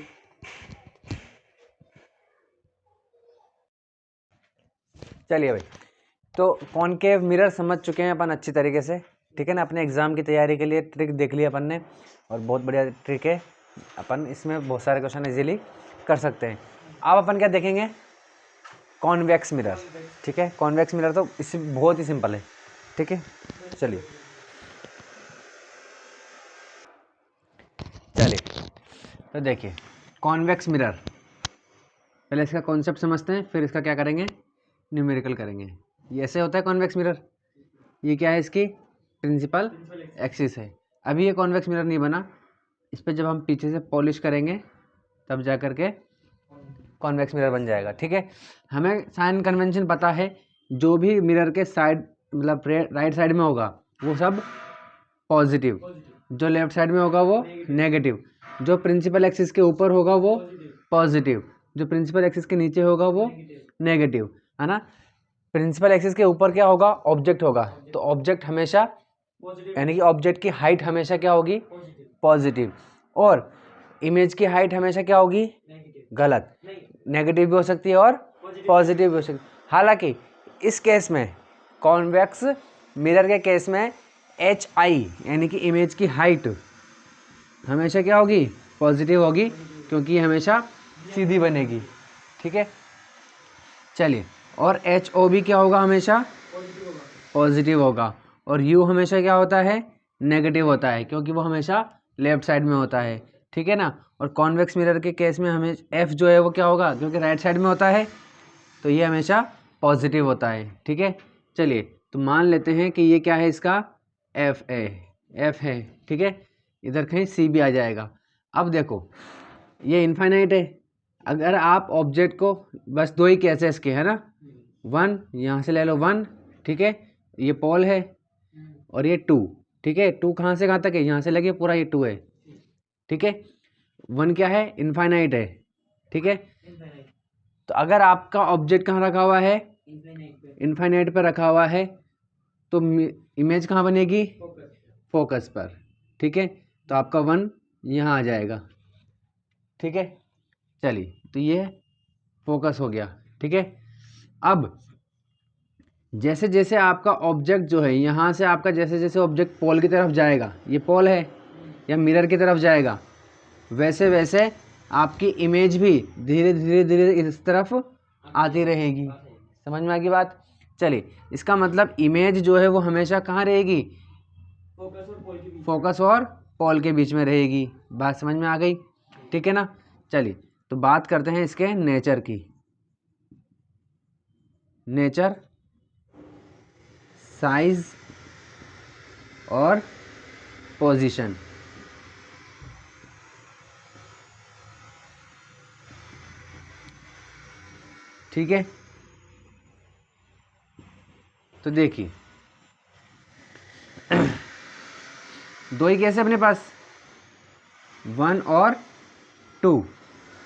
चलिए भाई, तो कॉनकेव मिरर समझ चुके हैं अपन अच्छी तरीके से, ठीक है ना। अपने एग्जाम की तैयारी के लिए ट्रिक देख ली अपन ने, और बहुत बढ़िया ट्रिक है, अपन इसमें बहुत सारे क्वेश्चन इजीली कर सकते हैं। अब अपन क्या देखेंगे, कॉन्वेक्स मिरर, ठीक है। कॉन्वेक्स मिरर तो इससे बहुत ही सिंपल है, ठीक है। चलिए तो देखिए कॉन्वेक्स मिरर, पहले इसका कॉन्सेप्ट समझते हैं, फिर इसका क्या करेंगे, न्यूमेरिकल करेंगे। ये ऐसे होता है कॉन्वेक्स मिरर, ये क्या है, इसकी प्रिंसिपल एक्सिस है। अभी ये कॉन्वेक्स मिरर नहीं बना, इस पर जब हम पीछे से पॉलिश करेंगे तब जा करके कॉन्वेक्स मिरर बन जाएगा। ठीक है, हमें साइन कन्वेंशन पता है, जो भी मिरर के साइड मतलब राइट साइड में होगा वो सब पॉजिटिव, जो लेफ्ट साइड में होगा वो नेगेटिव, जो प्रिंसिपल एक्सिस के ऊपर होगा वो पॉजिटिव, जो प्रिंसिपल एक्सिस के नीचे होगा वो नेगेटिव, है ना। प्रिंसिपल एक्सिस के ऊपर क्या होगा, ऑब्जेक्ट होगा, तो ऑब्जेक्ट हमेशा यानी कि ऑब्जेक्ट की हाइट हमेशा क्या होगी, पॉजिटिव, और इमेज की हाइट हमेशा क्या होगी, गलत, नेगेटिव भी हो सकती है और पॉजिटिव भी हो सकती है। हालांकि इस केस में कॉन्वेक्स मिरर के केस में एच आई यानी कि इमेज की हाइट हमेशा क्या होगी, पॉजिटिव होगी, क्योंकि ये हमेशा सीधी बनेगी। ठीक है, चलिए, और एच ओ भी क्या होगा, हमेशा पॉजिटिव होगा, और यू हमेशा क्या होता है, नेगेटिव होता है, क्योंकि वो हमेशा लेफ्ट साइड में होता है। ठीक है ना, और कॉन्वेक्स मिरर के केस में हमें एफ जो है वो क्या होगा, क्योंकि राइट साइड में होता है तो ये हमेशा पॉजिटिव होता है। ठीक है, चलिए, तो मान लेते हैं कि ये क्या है, इसका एफ है। ठीक है, इधर कहीं सी भी आ जाएगा। अब देखो ये इनफाइनाइट है, अगर आप ऑब्जेक्ट को बस दो ही केसेस के है ना, वन यहाँ से ले लो वन, ठीक है, ये पोल है, और ये टू, ठीक है, टू कहाँ से कहाँ तक है, यहाँ से लगे पूरा ये टू है। ठीक है, वन क्या है, इनफाइनाइट है। ठीक है, तो अगर आपका ऑब्जेक्ट कहाँ रखा हुआ है, इनफाइनाइट पर रखा हुआ है, तो इमेज कहाँ बनेगी, फोकस पर। ठीक है, तो आपका वन यहाँ आ जाएगा। ठीक है, चलिए, तो ये फोकस हो गया। ठीक है, अब जैसे जैसे आपका ऑब्जेक्ट जो है यहाँ से आपका जैसे जैसे ऑब्जेक्ट पोल की तरफ जाएगा, ये पोल है या मिरर की तरफ जाएगा, वैसे वैसे आपकी इमेज भी धीरे धीरे धीरे इस तरफ आती रहेगी। समझ में आ गई बात। चलिए, इसका मतलब इमेज जो है वो हमेशा कहाँ रहेगी, फोकस और पोल के बीच में रहेगी। बात समझ में आ गई। ठीक है ना, चलिए, तो बात करते हैं इसके नेचर की। नेचर, साइज और पोजीशन। ठीक है, तो देखिए दो ही केस है अपने पास, वन और टू।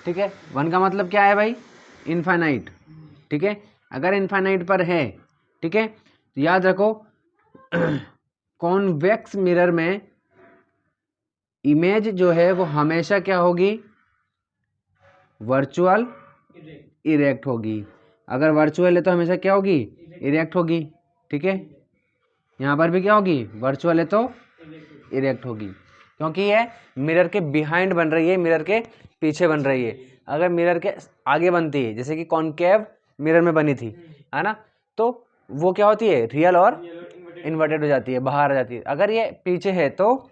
ठीक है, वन का मतलब क्या है भाई, इनफाइनाइट। ठीक है, अगर इनफाइनाइट पर है, ठीक है, तो याद रखो कॉन्वेक्स मिरर में इमेज जो है वो हमेशा क्या होगी, वर्चुअल इरेक्ट होगी। अगर वर्चुअल है तो हमेशा क्या होगी, इरेक्ट होगी। ठीक है, यहाँ पर भी क्या होगी, वर्चुअल है तो इरेक्ट होगी, क्योंकि ये मिरर के बिहाइंड बन रही है, मिरर के पीछे बन रही है। अगर मिरर के आगे बनती है, जैसे कि कॉन्केव मिरर में बनी थी, है ना, तो वो क्या होती है, रियल और इन्वर्टेड हो जाती है, बाहर आ जाती है। अगर ये पीछे है तो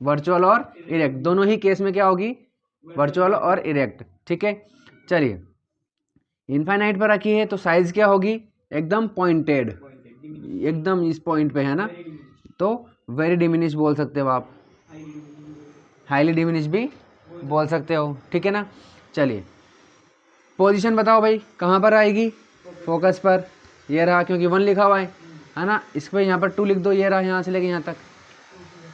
वर्चुअल और इरेक्ट, दोनों ही केस में क्या होगी, वर्चुअल और इरेक्ट। ठीक है, चलिए, इनफाइनाइट पर रखी है तो साइज क्या होगी, एकदम पॉइंटेड, एकदम इस पॉइंट पे है ना, तो वेरी डिमिनिश बोल सकते हो आप, हाईली डिमिनिश भी बोल सकते हो। ठीक है ना, चलिए, पोजीशन बताओ भाई कहाँ पर आएगी, फोकस पर, ये रहा, क्योंकि वन लिखा हुआ है ना, इस पर यहाँ पर टू लिख दो, ये रहा यहाँ से लेके यहाँ तक।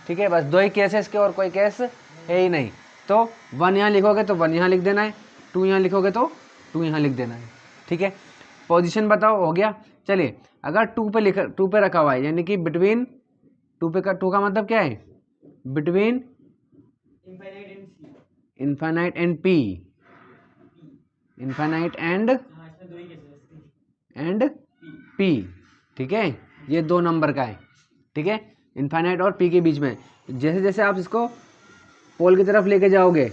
ठीक है, बस दो ही केस है इसके, और कोई केस है ही नहीं। तो वन यहाँ लिखोगे तो वन यहाँ लिख देना है, टू यहाँ लिखोगे तो टू यहाँ लिख देना है। ठीक है, पोजीशन बताओ, हो गया। चलिए, अगर टू पे रखा हुआ है, यानी कि बिटवीन टू का मतलब क्या है, between infinite and P, infinite and P. ठीक है, ये दो नंबर का है। ठीक है, इनफाइनाइट और पी के बीच में, जैसे जैसे आप इसको पोल की तरफ लेके जाओगे,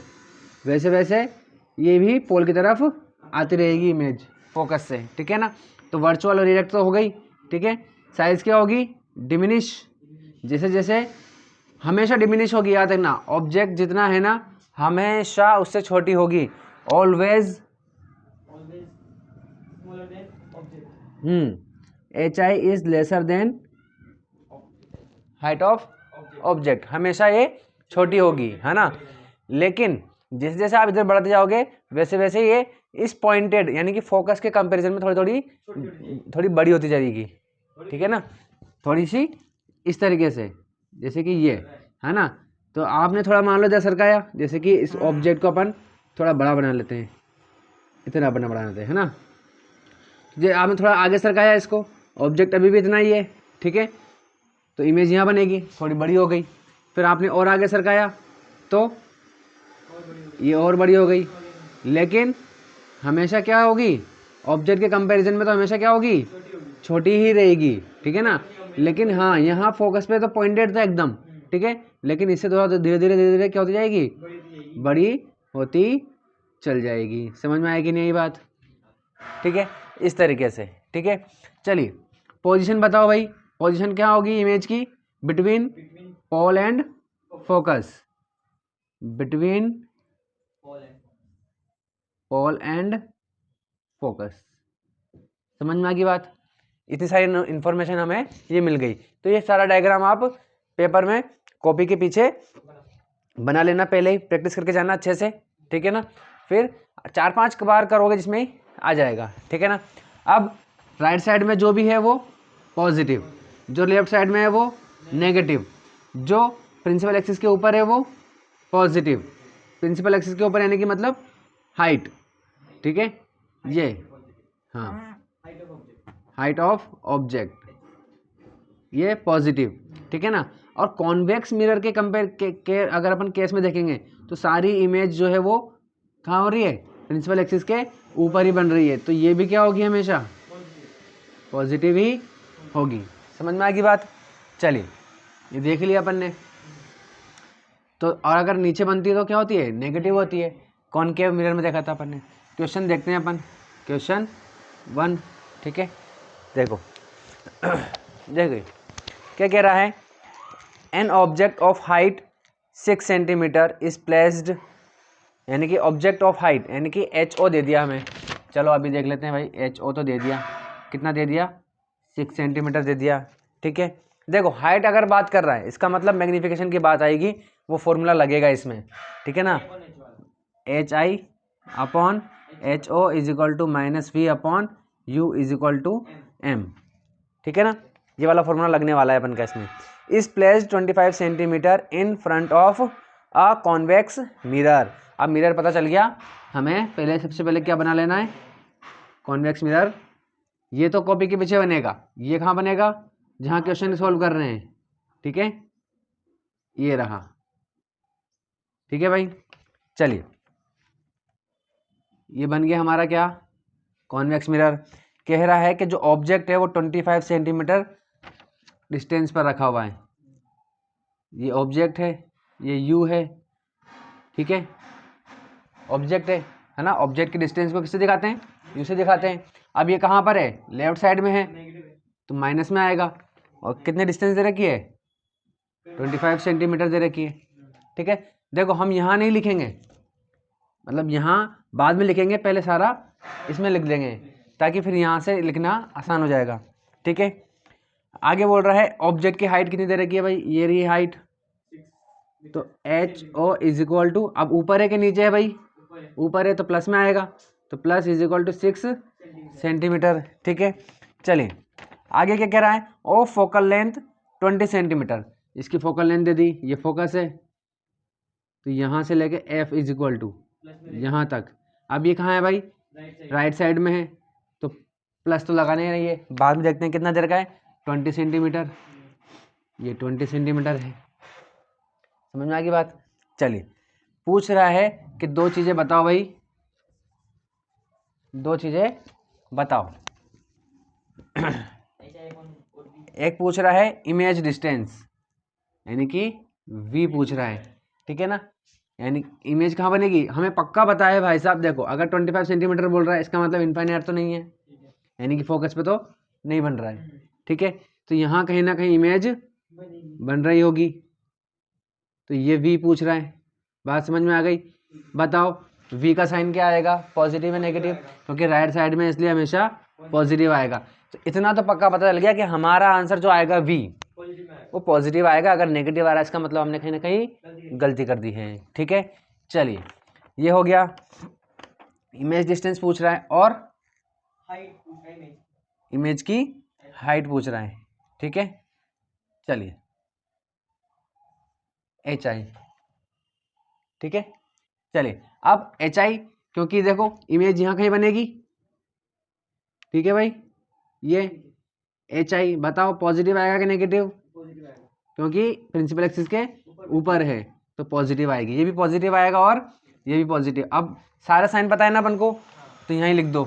वैसे वैसे ये भी पोल की तरफ आती रहेगी इमेज फोकस से। ठीक है ना, तो वर्चुअल और इरेक्ट तो हो गई। ठीक है, साइज क्या होगी, डिमिनिश, जैसे जैसे हमेशा डिमिनिश होगी, याद रखना, ऑब्जेक्ट जितना है ना हमेशा उससे छोटी होगी, always H I is lesser than height of object, हमेशा ये छोटी होगी, है ना। लेकिन जैसे जैसे आप इधर बढ़ते जाओगे वैसे वैसे ये इस पॉइंटेड यानी कि फोकस के कंपैरिजन में थोड़ी बड़ी होती जाएगी, ठीक है ना, थोड़ी सी इस तरीके से, जैसे कि ये है ना। तो आपने थोड़ा मान लो जैसे सरकाया, जैसे कि इस ऑब्जेक्ट को अपन थोड़ा बड़ा बना लेते हैं, इतना बड़ा बना लेते हैं, है ना। जो आपने थोड़ा आगे सरकाया इसको, ऑब्जेक्ट अभी भी इतना ही है, ठीक है, तो इमेज यहाँ बनेगी, थोड़ी बड़ी हो गई। फिर आपने और आगे सरकाया तो ये और बड़ी हो गई, लेकिन हमेशा क्या होगी, ऑब्जेक्ट के कंपैरिजन में तो हमेशा क्या होगी, छोटी ही रहेगी, ठीक है ना। लेकिन हाँ, यहाँ फोकस पे तो पॉइंटेड था एकदम, ठीक है, लेकिन इससे थोड़ा धीरे धीरे क्या होती जाएगी, बड़ी होती चल जाएगी। समझ में आएगी नहीं ये बात, ठीक है, इस तरीके से, ठीक है। चलिए पोजीशन बताओ भाई, पोजीशन क्या होगी इमेज की, between pole and focus, between pole and focus. समझ में आ गई बात, इतनी सारी इन्फॉर्मेशन हमें ये मिल गई। तो ये सारा डायग्राम आप पेपर में कॉपी के पीछे बना लेना, पहले ही प्रैक्टिस करके जाना अच्छे से, ठीक है ना। फिर 4-5 बार करोगे जिसमें आ जाएगा, ठीक है ना। अब राइट साइड में जो भी है वो पॉजिटिव, जो लेफ्ट साइड में है वो नेगेटिव, जो प्रिंसिपल एक्सिस के ऊपर है वो पॉजिटिव, प्रिंसिपल एक्सिस के ऊपर यानी कि मतलब हाइट, ठीक है, ये हाँ हाइट ऑफ ऑब्जेक्ट ये पॉजिटिव, ठीक है ना। और कॉन्वेक्स मिरर के कंपेयर के अगर अपन केस में देखेंगे तो सारी इमेज जो है वो कहाँ हो रही है, प्रिंसिपल एक्सिस के ऊपर ही बन रही है, तो ये भी क्या होगी, हमेशा पॉजिटिव ही होगी। समझ में आ गई बात। चलिए ये देख लिया अपन ने। तो और अगर नीचे बनती है तो क्या होती है, नेगेटिव होती है। कॉनकेव मिरर में देखा था अपन ने। क्वेश्चन देखते हैं अपन, क्वेश्चन 1, ठीक है। देखो देखिए क्या कह रहा है, an object of height 6 centimetre is placed, यानी कि ऑब्जेक्ट ऑफ हाइट यानी कि HO दे दिया हमें। चलो अभी देख लेते हैं भाई, HO तो दे दिया, कितना दे दिया, 6 सेंटीमीटर दे दिया, ठीक है। देखो हाइट अगर बात कर रहा है इसका मतलब मैग्नीफिकेशन की बात आएगी, वो फॉर्मूला लगेगा इसमें, ठीक है ना, HI upon HO is equal to -V upon U is equal to M, ठीक है ना। ये वाला फॉर्मूला लगने वाला है अपन का इसमें। Is placed 25 centimetre in front of a convex mirror. अब मिरर पता चल गया हमें, पहले सबसे पहले क्या बना लेना है, कॉन्वेक्स मिरर। ये तो कॉपी के पीछे बनेगा, ये कहाँ बनेगा, जहाँ क्वेश्चन सॉल्व कर रहे हैं, ठीक है, ये रहा, ठीक है भाई। चलिए ये बन गया हमारा क्या, कॉन्वेक्स मिरर। कह रहा है कि जो ऑब्जेक्ट है वो 25 सेंटीमीटर डिस्टेंस पर रखा हुआ है, ये ऑब्जेक्ट है, ये U है, ठीक है, ऑब्जेक्ट है ना। ऑब्जेक्ट की डिस्टेंस को किससे दिखाते हैं, U से दिखाते हैं। अब ये कहाँ पर है, लेफ्ट साइड में है, तो माइनस में आएगा। और कितने डिस्टेंस दे रखी है, 25 सेंटीमीटर दे रखी है, ठीक है। देखो हम यहाँ नहीं लिखेंगे, मतलब यहाँ बाद में लिखेंगे, पहले सारा इसमें लिख देंगे ताकि फिर यहाँ से लिखना आसान हो जाएगा, ठीक है। आगे बोल रहा है ऑब्जेक्ट की हाइट कितनी दे रखी है भाई, ये रही हाइट, तो HO इज इक्वल टू, अब ऊपर है कि नीचे है भाई, ऊपर है तो प्लस में आएगा, तो plus is equal to 6 centimetre, ठीक है। चलिए आगे क्या कह रहा है, ओ फोकल लेंथ 20 सेंटीमीटर, इसकी फोकल लेंथ दे दी, ये फोकस है, तो यहाँ से लेके F इज इक्वल टू यहाँ तक। अब ये कहाँ है भाई, राइट साइड में है, तो प्लस तो लगाने ही रही है, बाद में देखते हैं कितना दे रखा है, 20 सेंटीमीटर, ये 20 सेंटीमीटर है। समझ में आ गई बात। चलिए पूछ रहा है कि 2 चीज़ें बताओ भाई, 2 चीज़ें बताओ। एक पूछ रहा है इमेज डिस्टेंस यानी कि V पूछ रहा है, ठीक है ना, यानी इमेज कहाँ बनेगी, हमें पक्का पता है भाई साहब। देखो अगर 25 सेंटीमीटर बोल रहा है इसका मतलब इनफाइनाइट तो नहीं है, यानी कि फोकस पे तो नहीं बन रहा है, ठीक है। तो यहाँ कहीं ना कहीं इमेज बन रही होगी, तो ये V पूछ रहा है। बात समझ में आ गई। बताओ V का साइन क्या आएगा, पॉजिटिव है नेगेटिव, क्योंकि राइट साइड में इसलिए हमेशा पॉजिटिव आएगा। तो इतना तो पक्का पता चल गया कि हमारा आंसर जो आएगा V वो पॉजिटिव आएगा। अगर नेगेटिव आ रहा है इसका मतलब हमने कहीं ना कहीं गलती कर दी है, ठीक है। चलिए ये हो गया, इमेज डिस्टेंस पूछ रहा है और हाइट पूछ रहा है, इमेज की हाइट पूछ रहा है। ठीक है, चलिए एच आई, ठीक है। चलिए अब एच आई, क्योंकि देखो इमेज यहाँ कहीं बनेगी, ठीक है भाई, ये एच आई बताओ पॉजिटिव आएगा कि नेगेटिव, पॉजिटिव आएगा क्योंकि प्रिंसिपल एक्सिस के ऊपर है तो पॉजिटिव आएगी, ये भी पॉजिटिव आएगा और ये भी पॉजिटिव। अब सारा साइन पता है ना अपन को, तो यहाँ ही लिख दो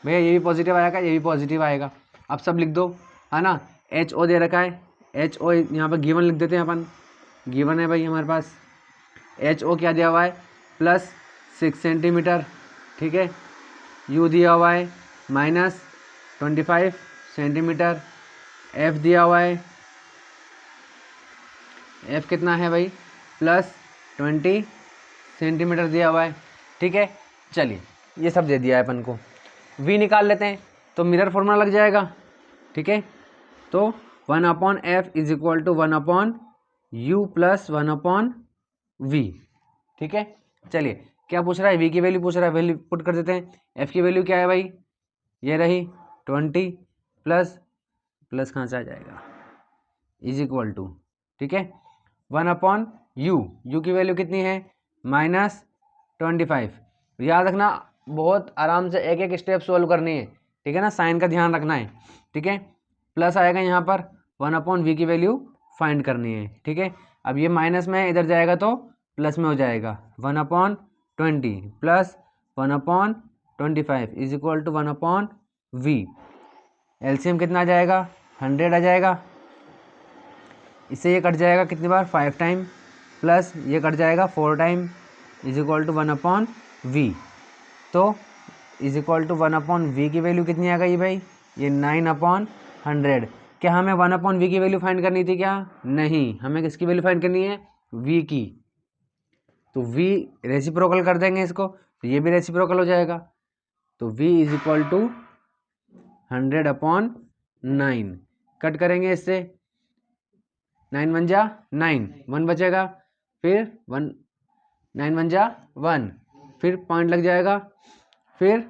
भैया, ये भी पॉजिटिव आएगा, ये भी पॉजिटिव आएगा, अब सब लिख दो, है ना। एच ओ दे रखा है, एच ओ यहाँ पर गिवन लिख देते हैं अपन, गिवन है भाई हमारे पास, एच ओ क्या दिया हुआ है +6 सेंटीमीटर, ठीक है। यू दिया हुआ है -25 सेंटीमीटर, एफ दिया हुआ है, एफ कितना है भाई +20 सेंटीमीटर दिया हुआ है, ठीक है। चलिए ये सब दे दिया है अपन को, v निकाल लेते हैं तो मिरर फॉर्मूला लग जाएगा, ठीक है। तो 1/f = 1/u + 1/v, ठीक है। चलिए क्या पूछ रहा है, v की वैल्यू पूछ रहा है, वैल्यू पुट कर देते हैं। f की वैल्यू क्या है भाई, ये रही 20 प्लस कहाँ से आ जाएगा =, ठीक है, 1/u, u की वैल्यू कितनी है -25। याद रखना बहुत आराम से एक एक स्टेप सॉल्व करनी है, ठीक है ना, साइन का ध्यान रखना है, ठीक है। प्लस आएगा यहाँ पर 1/v की वैल्यू फाइंड करनी है, ठीक है। अब ये माइनस में इधर जाएगा तो प्लस में हो जाएगा, 1/20 प्लस 1/25 = 1/v। एलसीएम कितना आ जाएगा 100 आ जाएगा, इससे ये कट जाएगा कितनी बार 5 टाइम, प्लस ये कट जाएगा 4 टाइम = 1/v। तो = 1/v की वैल्यू कितनी आ गई भाई, ये 9/100। क्या हमें 1/v की वैल्यू फाइंड करनी थी क्या, नहीं, हमें किसकी वैल्यू फाइंड करनी है v की। तो v रेसिप्रोकल कर देंगे इसको, तो ये भी रेसिप्रोकल हो जाएगा, तो v = 100/9। कट करेंगे इससे, 9 1 जा 9, 1 बचेगा, फिर 1 9 1 जा 1, फिर पॉइंट लग जाएगा, फिर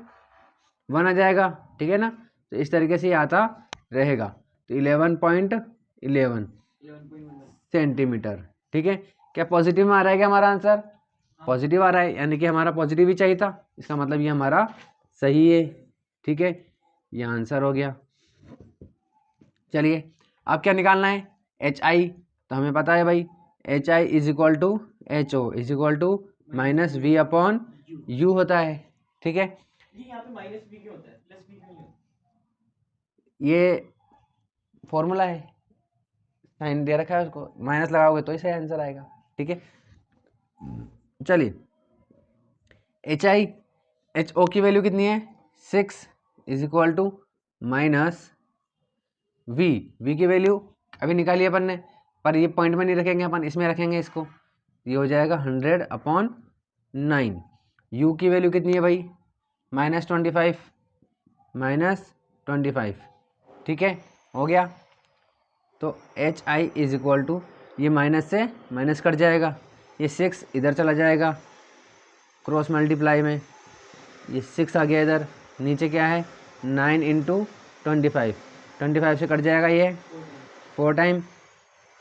1 आ जाएगा, ठीक है ना। तो इस तरीके से ये आता रहेगा, तो 11.11 सेंटीमीटर, ठीक है। क्या पॉजिटिव में आ रहा है क्या हमारा आंसर, पॉजिटिव आ रहा है, यानी कि हमारा पॉजिटिव ही चाहिए था, इसका मतलब ये हमारा सही है, ठीक है, ये आंसर हो गया। चलिए अब क्या निकालना है, एच आई, तो हमें पता है भाई H I = H O = -v/u होता है, ठीक है। ये यहाँ पे -v क्यों होता है, +v क्यों नहीं होता, ये फॉर्मूला है, साइन दे रखा है, उसको माइनस लगाओगे तो ही सही आंसर आएगा, ठीक है। चलिए एच आई, एच ओ की वैल्यू कितनी है 6 = -v, v की वैल्यू अभी निकाली अपन ने, पर ये पॉइंट में नहीं रखेंगे अपन, इसमें रखेंगे इसको, ये हो जाएगा 100/9। u की वैल्यू कितनी है भाई -25, ठीक है, हो गया। तो एच आई = ये माइनस से माइनस कट जाएगा, ये 6 इधर चला जाएगा क्रॉस मल्टीप्लाई में, ये 6 आ गया इधर, नीचे क्या है 9 × 25 से कट जाएगा ये 4 टाइम,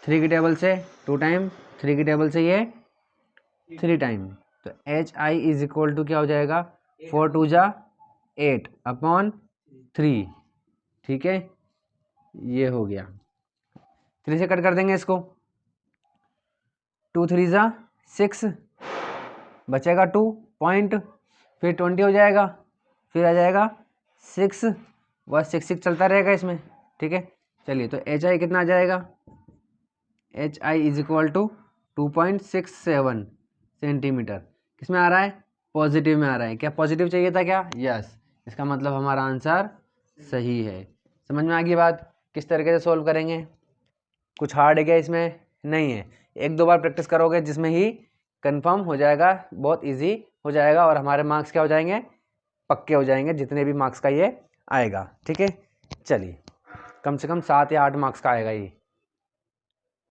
3 की टेबल से 2 टाइम, 3 की टेबल से ये 3 टाइम, तो एच आई = क्या हो जाएगा 4 2 जा 8/3, ठीक है, ये हो गया। 3 से कट कर देंगे इसको, 2 3 जा 6, बचेगा 2 पॉइंट, फिर 20 हो जाएगा, फिर आ जाएगा 6, बस 6 6 चलता रहेगा इसमें, ठीक है। चलिए तो एच आई कितना आ जाएगा, एच आई = 2.67 सेंटीमीटर, किसमें आ रहा है पॉजिटिव में आ रहा है, क्या पॉजिटिव चाहिए था क्या, यस, इसका मतलब हमारा आंसर सही है। समझ में आ गई बात, किस तरीके से सोल्व करेंगे, कुछ हार्ड है क्या इसमें, नहीं है, 1-2 बार प्रैक्टिस करोगे जिसमें ही कंफर्म हो जाएगा, बहुत इजी हो जाएगा, और हमारे मार्क्स क्या हो जाएंगे, पक्के हो जाएंगे, जितने भी मार्क्स का ये आएगा, ठीक है। चलिए कम से कम 7 या 8 मार्क्स का आएगा ये।